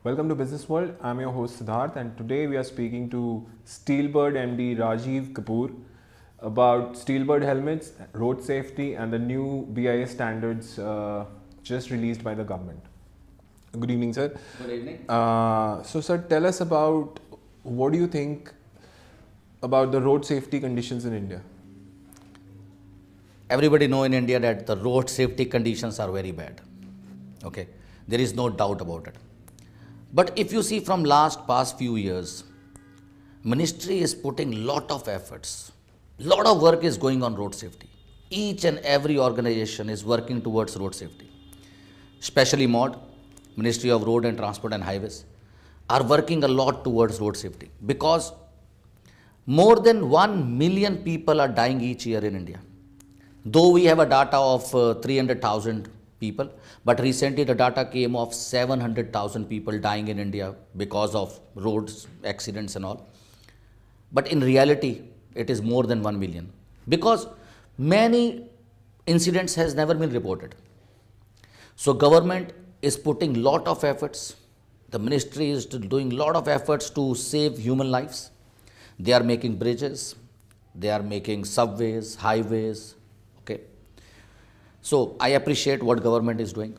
Welcome to Business World. I'm your host Siddharth, and today we are speaking to Steelbird MD Rajeev Kapur about Steelbird helmets, road safety, and the new BIS standards just released by the government. Good evening, sir. Good evening. Sir, tell us about what do you think about the road safety conditions in India? Everybody know in India that the road safety conditions are very bad. Okay, there is no doubt about it. But if you see from past few years, ministry is putting lot of efforts. Lot of work is going on road safety. Each and every organization is working towards road safety. Especially MOD, Ministry of Road and Transport and Highways, are working a lot towards road safety because more than 1 million people are dying each year in India. Though we have a data of 300,000 people, but recently the data came of 700,000 people dying in India because of roads, accidents and all. But in reality, it is more than 1 million because many incidents has never been reported. So government is putting lot of efforts. The ministry is doing lot of efforts to save human lives. They are making bridges, they are making subways, highways. Okay. So I appreciate what government is doing.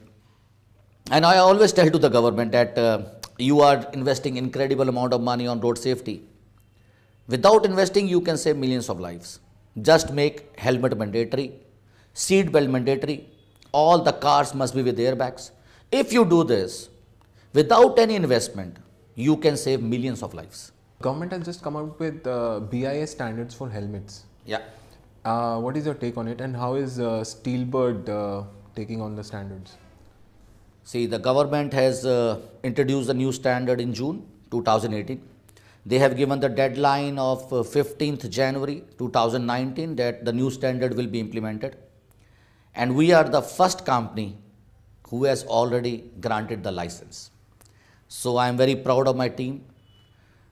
And I always tell to the government that you are investing incredible amount of money on road safety. Without investing, you can save millions of lives. Just make helmet mandatory, seat belt mandatory. All the cars must be with airbags. If you do this, without any investment, you can save millions of lives. Government has just come out with BIS standards for helmets. Yeah. What is your take on it, and how is Steelbird taking on the standards? See, the government has introduced a new standard in June 2018. They have given the deadline of 15th January 2019 that the new standard will be implemented. And we are the first company who has already granted the license. So I am very proud of my team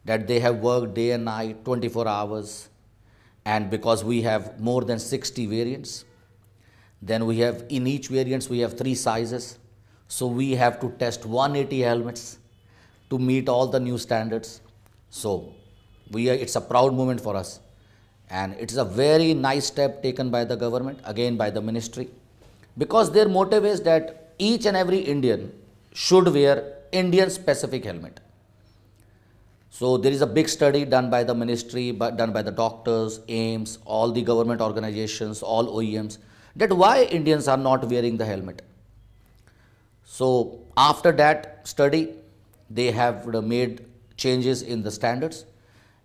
that they have worked day and night, 24 hours. And because we have more than 60 variants, then we have in each variants we have 3 sizes. So we have to test 180 helmets to meet all the new standards. So it's a proud moment for us. And it is a very nice step taken by the government, again by the ministry, because their motive is that each and every Indian should wear Indian specific helmet. So there is a big study done by the ministry, done by the doctors, AIMS, all the government organizations, all OEMs, that why Indians are not wearing the helmet. So after that study, they have made changes in the standards,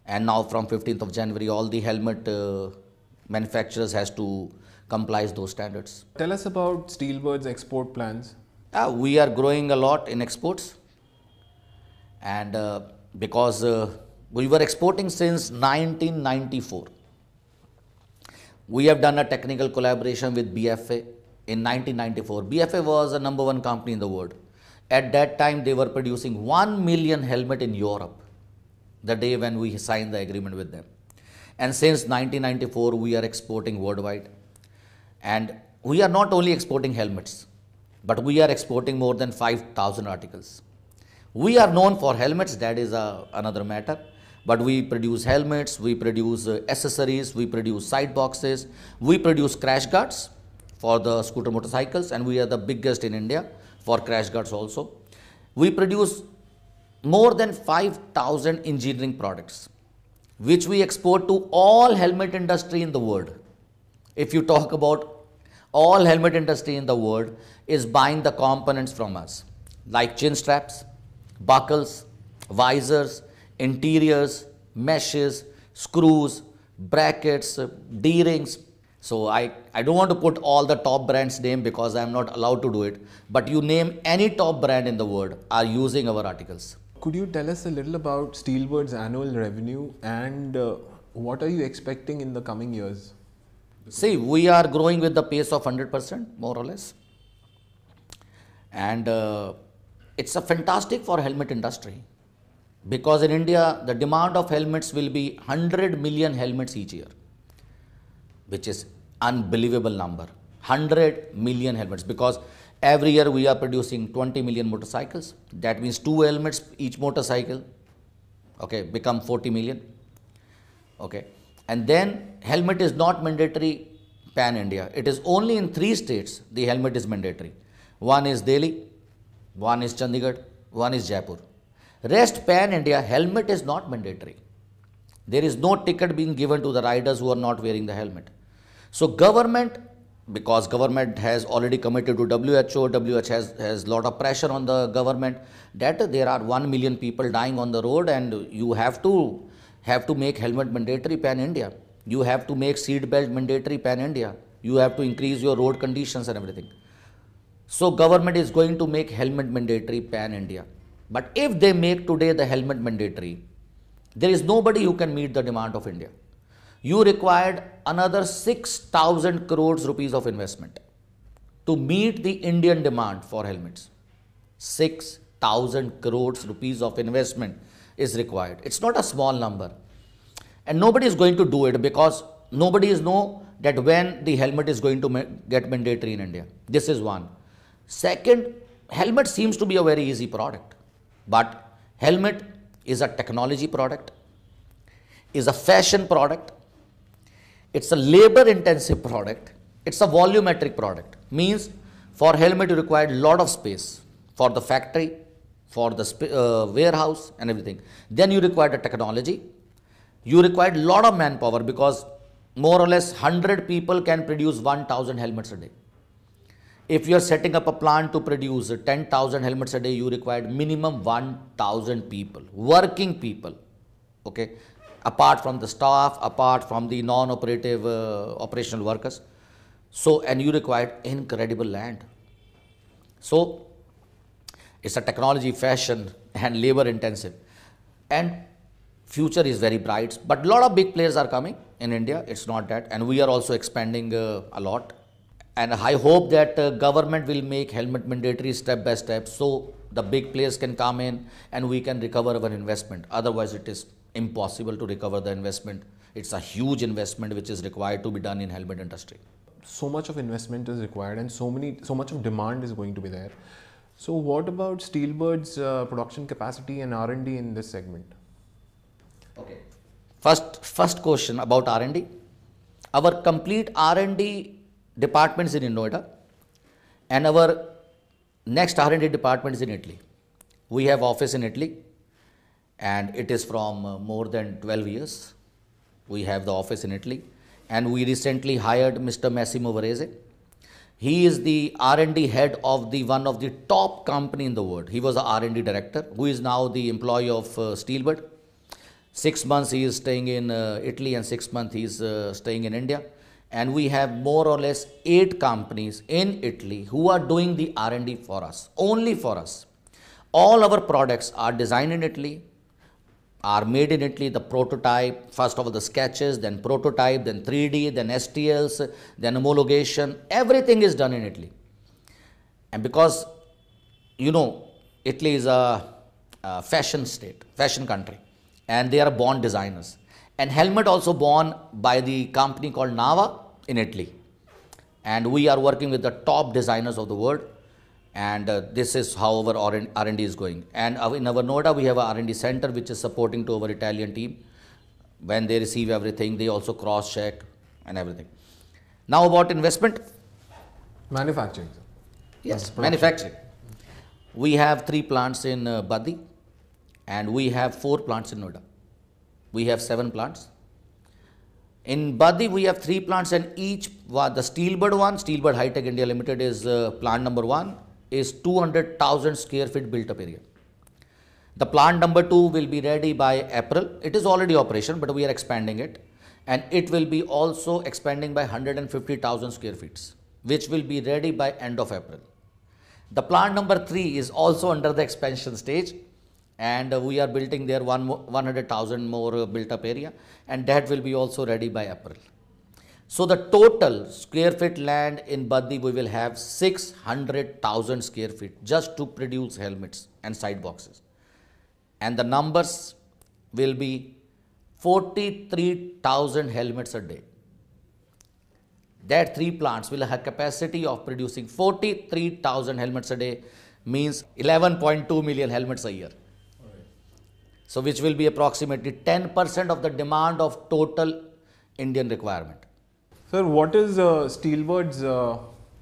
and now from 15th of January, all the helmet manufacturers has to comply those standards. Tell us about Steelbird's export plans. We are growing a lot in exports, and because we were exporting since 1994. We have done a technical collaboration with BFA in 1994. BFA was a #1 company in the world. At that time, they were producing 1 million helmet in Europe, the day when we signed the agreement with them. And since 1994, we are exporting worldwide. And we are not only exporting helmets, but we are exporting more than 5,000 articles. We are known for helmets, that is another matter. But we produce helmets, we produce accessories, we produce side boxes, we produce crash guards for the scooter motorcycles, and we are the biggest in India for crash guards also. We produce more than 5,000 engineering products, which we export to all helmet industry in the world. If you talk about all helmet industry in the world is buying the components from us, like chin straps, buckles, visors, interiors, meshes, screws, brackets, D-rings. So I don't want to put all the top brands name because I am not allowed to do it. But you name any top brand in the world are using our articles. Could you tell us a little about Steelbird's annual revenue and what are you expecting in the coming years? See, we are growing with the pace of 100% more or less. And it's a fantastic for helmet industry. Because in India, the demand of helmets will be 100 million helmets each year, which is unbelievable number. 100 million helmets, because Every year we are producing 20 million motorcycles. That means 2 helmets each motorcycle, okay, become 40 million. Okay. And then helmet is not mandatory pan India. It is only in 3 states the helmet is mandatory. One is Delhi, one is Chandigarh, one is Jaipur. Rest pan India, helmet is not mandatory. There is no ticket being given to the riders who are not wearing the helmet. So government, because government has already committed to WHO, WHO has lot of pressure on the government that there are 1 million people dying on the road and you have to make helmet mandatory pan India. You have to make seat belt mandatory pan India. You have to increase your road conditions and everything. So government is going to make helmet mandatory pan India. But if they make today the helmet mandatory, there is nobody who can meet the demand of India. You required another 6,000 crores rupees of investment to meet the Indian demand for helmets. 6,000 crores rupees of investment is required. It's not a small number. And nobody is going to do it because nobody is know that when the helmet is going to get mandatory in India. This is one. Second, helmet seems to be a very easy product. But helmet is a technology product, is a fashion product, it's a labor intensive product, it's a volumetric product. Means for helmet you require a lot of space for the factory, for the warehouse and everything. Then you require the technology. You require a lot of manpower because more or less 100 people can produce 1,000 helmets a day. If you are setting up a plant to produce 10,000 helmets a day, you require minimum 1,000 people, working people, okay, apart from the staff, apart from the non-operative operational workers. So, and you require incredible land. So, it's a technology, fashion and labor intensive. And future is very bright, but a lot of big players are coming in India. It's not that. And we are also expanding a lot. And I hope that government will make helmet mandatory step by step so the big players can come in and we can recover our investment. Otherwise, it is impossible to recover the investment. It's a huge investment which is required to be done in helmet industry. So much of investment is required and so much of demand is going to be there. So what about Steelbird's production capacity and R&D in this segment? Okay. First question about R&D. Our complete R&D departments in Noida and our next R&D department is in Italy. We have office in Italy and it is from more than 12 years. We have the office in Italy and we recently hired Mr. Massimo Varese. He is the R&D head of one of the top company in the world. He was the R&D director who is now the employee of Steelbird. 6 months he is staying in Italy and 6 months he is staying in India. And we have more or less 8 companies in Italy who are doing the R&D for us, only for us. All our products are designed in Italy, are made in Italy, the prototype, first of all the sketches, then prototype, then 3D, then STLs, then homologation, everything is done in Italy. And because, you know, Italy is a fashion state, fashion country, and they are born designers. And helmet also born by the company called Nava in Italy. And we are working with the top designers of the world. And this is how our R&D is going. And in our Noida, we have a R&D center which is supporting to our Italian team. When they receive everything, they also cross-check and everything. Now about investment. Manufacturing. Yes, manufacturing. We have 3 plants in Baddi and we have 4 plants in Noida. We have 7 plants. In Baddi, we have 3 plants and each, the Steelbird one, Steelbird Hi-Tech India Ltd is plant number 1, is 200,000 square feet built up area. The plant number 2 will be ready by April. It is already operation, but we are expanding it. And it will be also expanding by 150,000 square feet, which will be ready by end of April. The plant number 3 is also under the expansion stage. And we are building there 100,000 more built up area and that will be also ready by April. So the total square feet land in Baddi we will have 600,000 square feet just to produce helmets and side boxes. And the numbers will be 43,000 helmets a day. That 3 plants will have capacity of producing 43,000 helmets a day, means 11.2 million helmets a year. So which will be approximately 10% of the demand of total Indian requirement. Sir, what is Steelbird's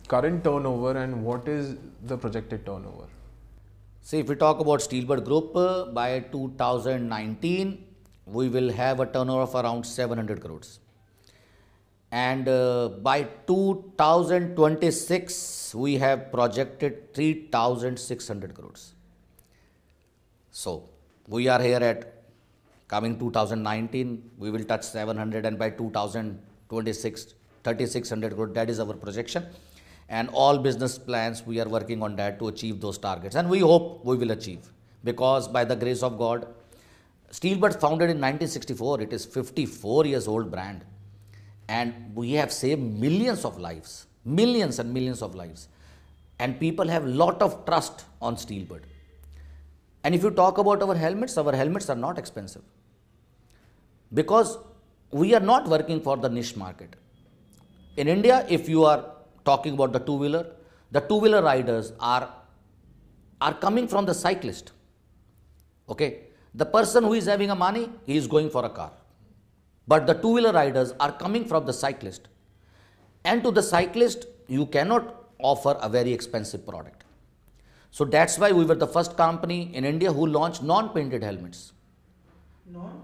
current turnover and what is the projected turnover? See, if we talk about Steelbird Group, by 2019, we will have a turnover of around 700 crores. And by 2026, we have projected 3,600 crores. So, we are here at coming 2019, we will touch 700, and by 2026, 3,600 crores. That is our projection. And all business plans, we are working on that to achieve those targets. And we hope we will achieve, because by the grace of God, Steelbird founded in 1964, it is 54 years old brand. And we have saved millions of lives, millions and millions of lives. And people have lot of trust on Steelbird. And if you talk about our helmets are not expensive. Because we are not working for the niche market. In India, if you are talking about the two-wheeler riders are coming from the cyclist. Okay. The person who is having a money, he is going for a car. But the two-wheeler riders are coming from the cyclist. And to the cyclist, you cannot offer a very expensive product. So that's why we were the first company in India who launched non-painted helmets.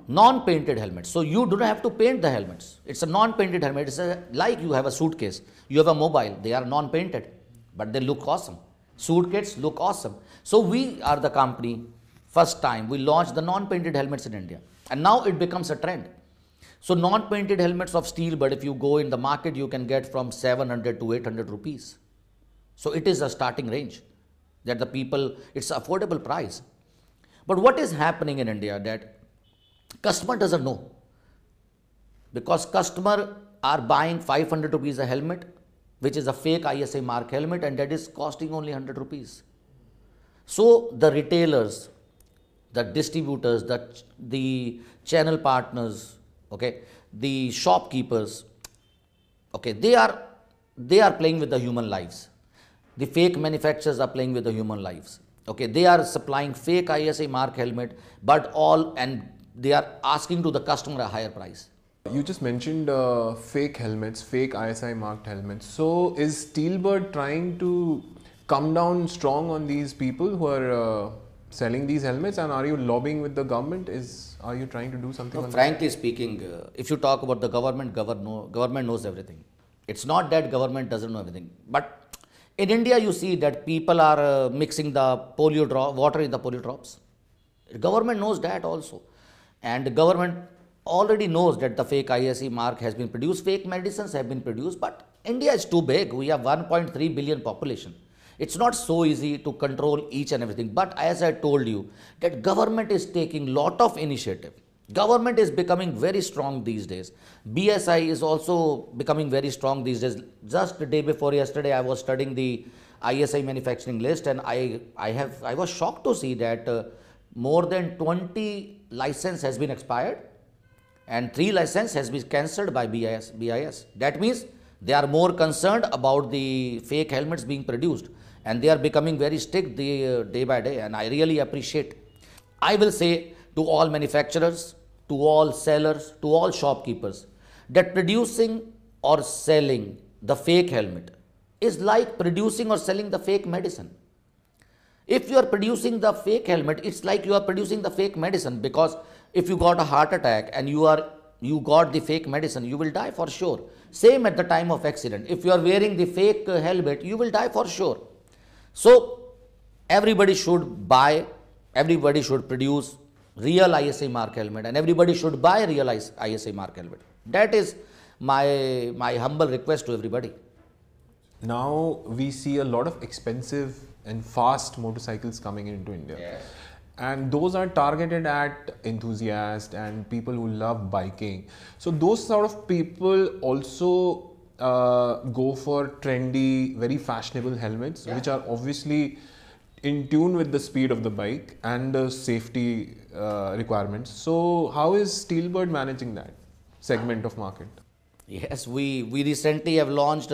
Non-painted helmets. So you do not have to paint the helmets. It's a non-painted helmet. It's like you have a suitcase. You have a mobile. They are non-painted, but they look awesome. Suitcases look awesome. So we are the company, first time we launched the non-painted helmets in India. And now it becomes a trend. So non-painted helmets of Steelbird, if you go in the market, you can get from 700 to 800 rupees. So it is a starting range that the people, it's an affordable price. But what is happening in India that customer doesn't know, because customer are buying 500 rupees a helmet, which is a fake ISI mark helmet, and that is costing only 100 rupees. So the retailers, the distributors, the channel partners, okay, the shopkeepers, okay, they are playing with the human lives. The fake manufacturers are playing with the human lives. Okay, they are supplying fake ISI mark helmet, but they are asking to the customer a higher price. You just mentioned fake helmets, fake ISI marked helmets. So is Steelbird trying to come down strong on these people who are selling these helmets, and are you lobbying with the government? Are you trying to do something? No, frankly speaking, if you talk about the government knows everything. It's not that government doesn't know everything, but in India you see that people are mixing the water in the polio drops. Government knows that also. And the government already knows that the fake ISE mark has been produced, fake medicines have been produced, but India is too big. We have 1.3 billion population. It's not so easy to control each and everything. But as I told you, that government is taking lot of initiative. Government is becoming very strong these days. BSI is also becoming very strong these days. Just the day before yesterday, I was studying the ISI manufacturing list, and I was shocked to see that more than 20 license has been expired and 3 license has been cancelled by BIS. That means they are more concerned about the fake helmets being produced, and they are becoming very strict day by day, and I really appreciate. I will say to all manufacturers, to all sellers, to all shopkeepers, that producing or selling the fake helmet is like producing or selling the fake medicine. If you are producing the fake helmet, it's like you are producing the fake medicine, because if you got a heart attack and you got the fake medicine, you will die for sure. Same at the time of accident. If you are wearing the fake helmet, you will die for sure. So everybody should buy, everybody should produce real ISI mark helmet, and everybody should buy real ISI mark helmet. That is my humble request to everybody. Now we see a lot of expensive and fast motorcycles coming into India. Yes. And those are targeted at enthusiasts and people who love biking. So those sort of people also go for trendy, very fashionable helmets, which are obviously in tune with the speed of the bike and the safety requirements. So how is Steelbird managing that segment of market? Yes, we recently have launched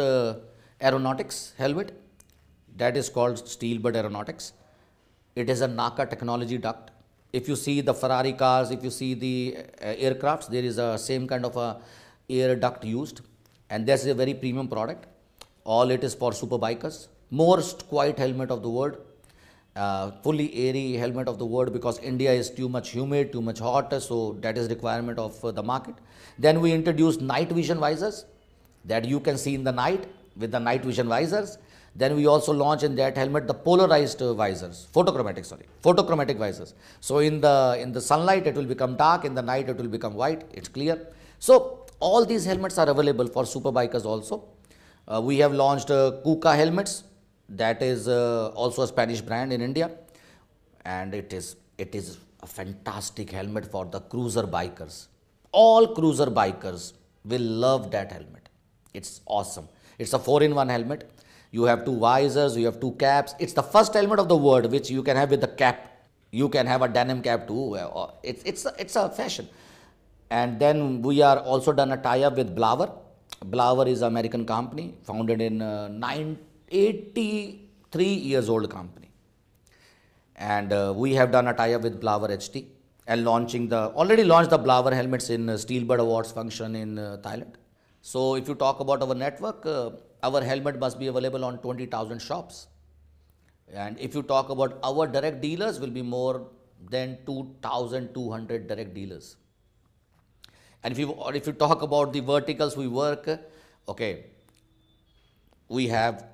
aeronautics helmet that is called Steelbird Aeronautics. It is a NACA technology duct. If you see the Ferrari cars, if you see the aircrafts, there is a same kind of a air duct used, and that's a very premium product. All it is for super bikers. Most quiet helmet of the world, fully airy helmet of the world, because India is too much humid, too much hot, so that is requirement of the market. Then we introduced night vision visors that you can see in the night with the night vision visors. Then we also launch in that helmet the polarized visors, photochromatic visors. So in the sunlight it will become dark, in the night it will become white. It's clear. So all these helmets are available for super bikers also. We have launched KUKA helmets. That is also a Spanish brand in India, and it is a fantastic helmet for the cruiser bikers. All cruiser bikers will love that helmet. It's awesome. It's a 4-in-1 helmet. You have 2 visors, you have 2 caps. It's the first helmet of the world which you can have with the cap. You can have a denim cap too. It's a fashion. And then we are also done a tie-up with Blower. Blower is an American company founded in 83 years old company. And we have done a tie-up with Blower HT and already launched the Blower helmets in Steelbird Awards function in Thailand. So if you talk about our network, our helmet must be available on 20,000 shops. And if you talk about our direct dealers, will be more than 2,200 direct dealers. And if you talk about the verticals we work, okay, we have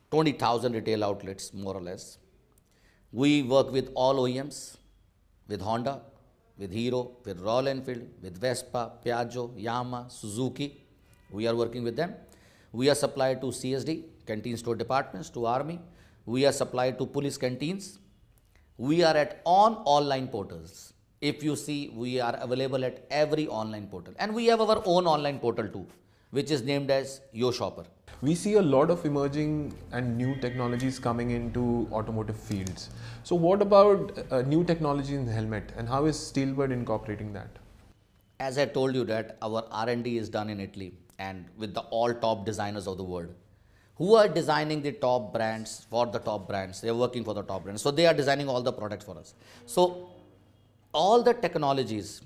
20,000 retail outlets, more or less. We work with all OEMs, with Honda, with Hero, with Royal Enfield, with Vespa, Piaggio, Yamaha, Suzuki. We are working with them. We are supplied to CSD, canteen store departments, to Army. We are supplied to police canteens. We are at online portals. If you see, we are available at every online portal. And we have our own online portal too, which is named as Yo Shopper. We see a lot of emerging and new technologies coming into automotive fields. So what about new technology in the helmet, and how is Steelbird incorporating that? As I told you that our R&D is done in Italy and with the all top designers of the world who are designing the top brands for the top brands. They are working for the top brands. So they are designing all the products for us. So all the technologies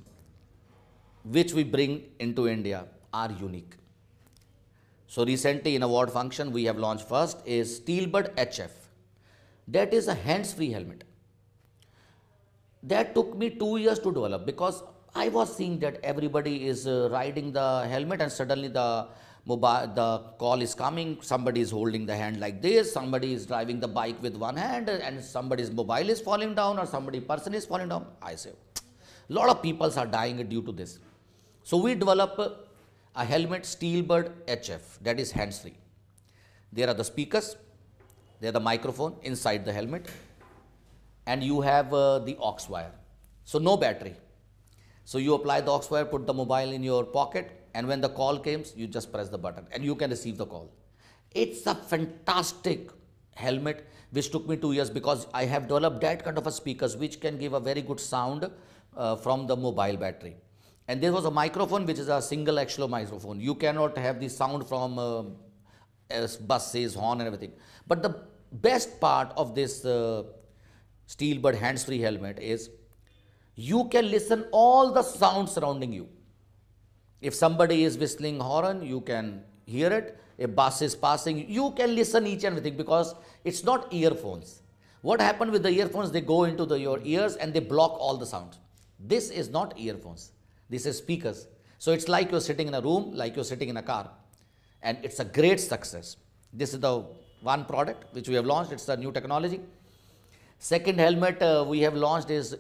which we bring into India are unique. So recently in award function we have launched first is Steelbird HF. That is a hands-free helmet. That took me 2 years to develop because I was seeing that everybody is riding the helmet and suddenly the call is coming, somebody is holding the hand like this, somebody is driving the bike with one hand and somebody's mobile is falling down or person is falling down. I say, a lot of people are dying due to this. So we develop a helmet Steelbird HF that is hands-free. There are the speakers, there are the microphone inside the helmet, and you have the aux wire. So no battery. So you apply the aux wire, put the mobile in your pocket, and when the call comes, you just press the button and you can receive the call. It's a fantastic helmet which took me 2 years because I have developed that kind of a speakers which can give a very good sound from the mobile battery. And there was a microphone which is a single axial microphone. You cannot have the sound from buses, horn and everything. But the best part of this Steelbird hands-free helmet is you can listen all the sounds surrounding you. If somebody is whistling horn, you can hear it. If bus is passing, you can listen each and everything because it's not earphones. What happened with the earphones? They go into your ears and they block all the sounds. This is not earphones. This is speakers. So it's like you're sitting in a room, like you're sitting in a car. And it's a great success. This is the one product which we have launched. It's a new technology. Second helmet we have launched is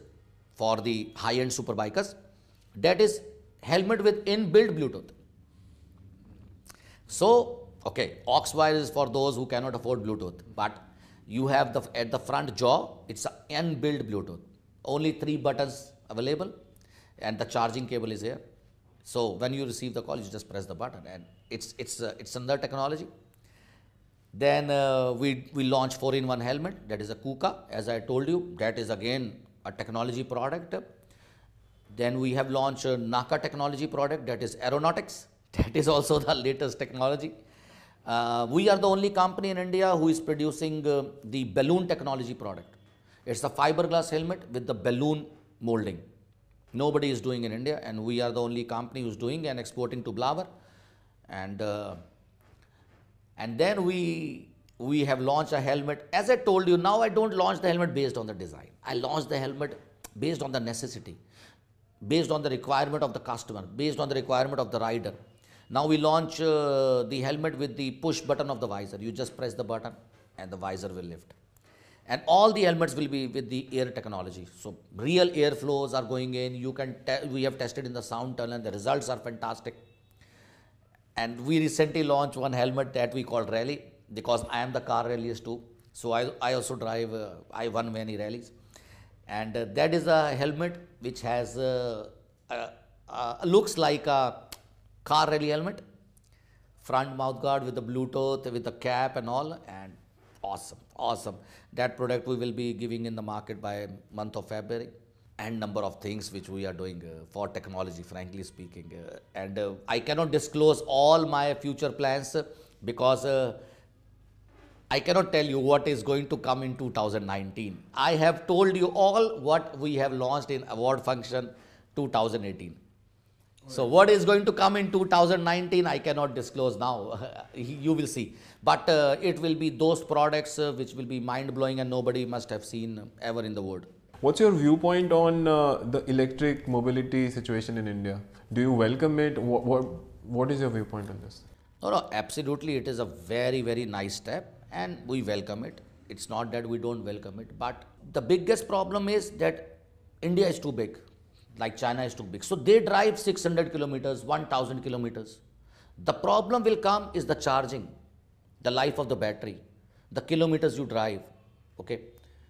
for the high-end super bikers. That is helmet with inbuilt Bluetooth. So, okay, aux wire is for those who cannot afford Bluetooth, but you have at the front jaw, it's an inbuilt Bluetooth. Only 3 buttons available and the charging cable is here. So when you receive the call, you just press the button and it's another technology. Then we launched 4-in-1 helmet, that is a KUKA, as I told you, that is again a technology product. Then we have launched a NACA technology product, that is aeronautics. That is also the latest technology. We are the only company in India who is producing the balloon technology product. It's a fiberglass helmet with the balloon molding. Nobody is doing in India, and we are the only company who's doing and exporting to Blabber. And then we have launched a helmet. As I told you, now I don't launch the helmet based on the design. I launch the helmet based on the necessity, based on the requirement of the customer, based on the requirement of the rider. Now we launch the helmet with the push button of the visor. You just press the button and the visor will lift. And all the helmets will be with the air technology. So real air flows are going in. We have tested in the sound tunnel. The results are fantastic. And we recently launched one helmet that we call Rally, because I am the car rallyist too. So I also drive, I won many rallies. And that is a helmet which has, looks like a car rally helmet, front mouth guard with the Bluetooth, with the cap and all, and awesome. That product we will be giving in the market by month of February, and number of things which we are doing for technology, frankly speaking. And I cannot disclose all my future plans because I cannot tell you what is going to come in 2019. I have told you all what we have launched in award function 2018. So what is going to come in 2019, I cannot disclose now. You will see. But it will be those products which will be mind-blowing and nobody must have seen ever in the world. What's your viewpoint on the electric mobility situation in India? Do you welcome it? What is your viewpoint on this? No, absolutely. It is a very, very nice step and we welcome it. It's not that we don't welcome it. But the biggest problem is that India is too big. Like China is too big. So they drive 600 kilometers, 1000 kilometers. The problem will come is the charging, the life of the battery, the kilometers you drive, okay,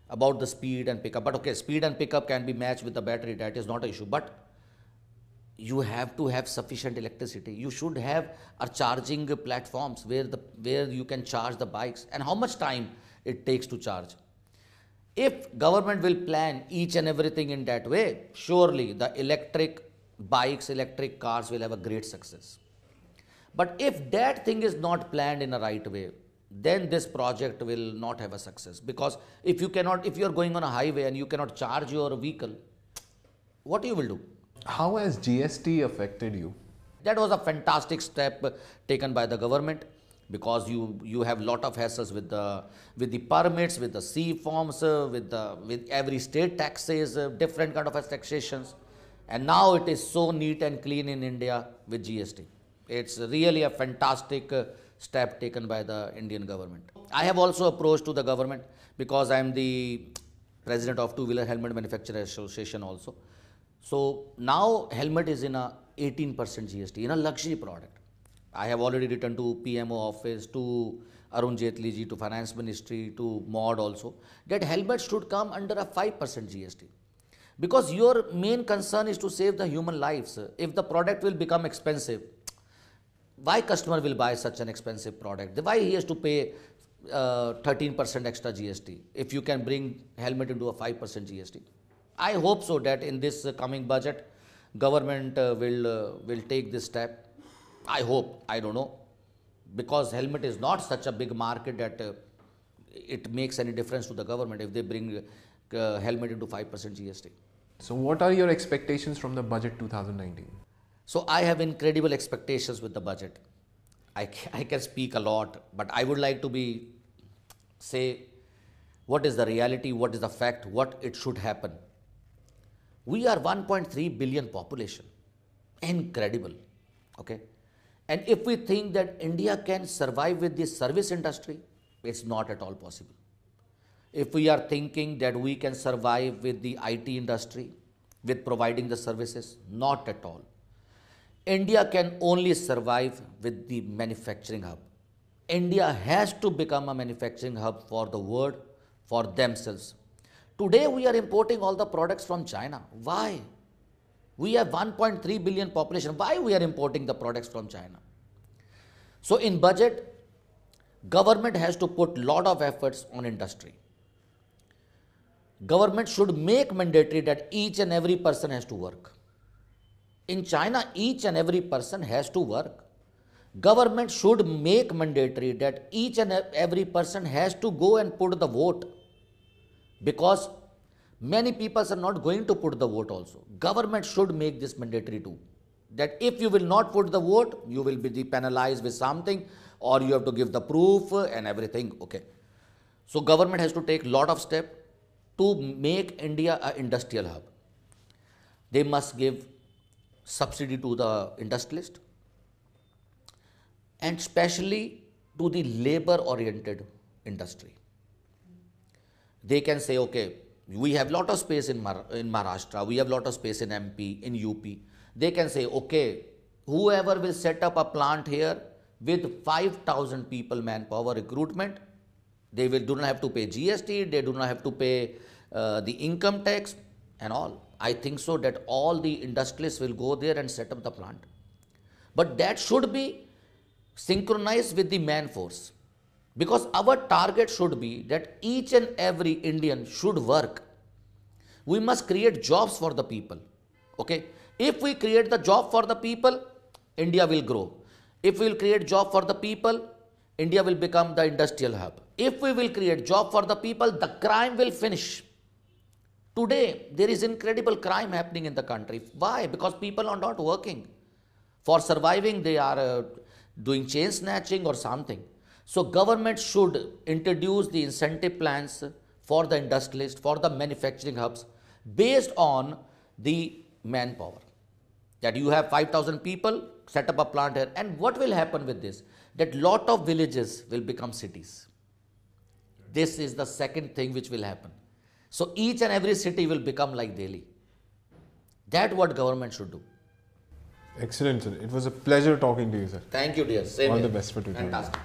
about the speed and pickup. But okay, speed and pickup can be matched with the battery, that is not an issue. But you have to have sufficient electricity. You should have a charging platforms where you can charge the bikes, and how much time it takes to charge. If government will plan each and everything in that way, surely the electric bikes, electric cars will have a great success. But if that thing is not planned in a right way, then this project will not have a success. Because if you are going on a highway and you cannot charge your vehicle, what you will do? How has GST affected you? That was a fantastic step taken by the government, because you have lot of hassles with the permits, with the C forms, with every state taxes, different kind of taxations, and now it is so neat and clean in India with GST. It's really a fantastic step taken by the Indian government. I have also approached to the government because I am the president of Two-Wheeler Helmet Manufacturer Association also. So now helmet is in a 18% GST in a luxury product. I have already written to PMO office, to Arun Jaitley ji, to Finance Ministry, to MOD also, that helmet should come under a 5% GST. Because your main concern is to save the human lives. If the product will become expensive, why customer will buy such an expensive product? Why he has to pay 13% extra GST if you can bring helmet into a 5% GST? I hope so that in this coming budget, government will take this step. I hope, I don't know, because helmet is not such a big market that it makes any difference to the government if they bring helmet into 5% GST. So what are your expectations from the budget 2019? So I have incredible expectations with the budget. I can speak a lot, but I would like to say what is the reality, what is the fact, what it should happen. We are 1.3 billion population, incredible, okay? And if we think that India can survive with this service industry, it's not at all possible. If we are thinking that we can survive with the IT industry, with providing the services, not at all. India can only survive with the manufacturing hub. India has to become a manufacturing hub for the world, for themselves. Today we are importing all the products from China. Why? We have 1.3 billion population. Why we are importing the products from China? So in budget, government has to put lot of efforts on industry. Government should make mandatory that each and every person has to work. In China, each and every person has to work. Government should make mandatory that each and every person has to go and put the vote, because many people are not going to put the vote also. Government should make this mandatory too, that if you will not put the vote, you will be penalized with something, or you have to give the proof and everything. Okay. So government has to take lot of step to make India an industrial hub. They must give subsidy to the industrialist, and especially to the labor oriented industry. They can say, okay, we have lot of space in Maharashtra, we have lot of space in MP, in UP. They can say, okay, whoever will set up a plant here with 5,000 people manpower recruitment, they do not have to pay GST, they do not have to pay the income tax and all. I think so that all the industrialists will go there and set up the plant. But that should be synchronized with the man force, because our target should be that each and every Indian should work. We must create jobs for the people. Okay. If we create the job for the people, India will grow. If we will create job for the people, India will become the industrial hub. If we will create job for the people, the crime will finish. Today, there is incredible crime happening in the country. Why? Because people are not working. For surviving, they are doing chain snatching or something. So government should introduce the incentive plans for the industrialists, for the manufacturing hubs, based on the manpower. That you have 5,000 people, set up a plant here. And what will happen with this? That lot of villages will become cities. This is the second thing which will happen. So each and every city will become like Delhi. That's what government should do. Excellent, sir. It was a pleasure talking to you, sir. Thank you, dear. Same All here. the best for today. Fantastic.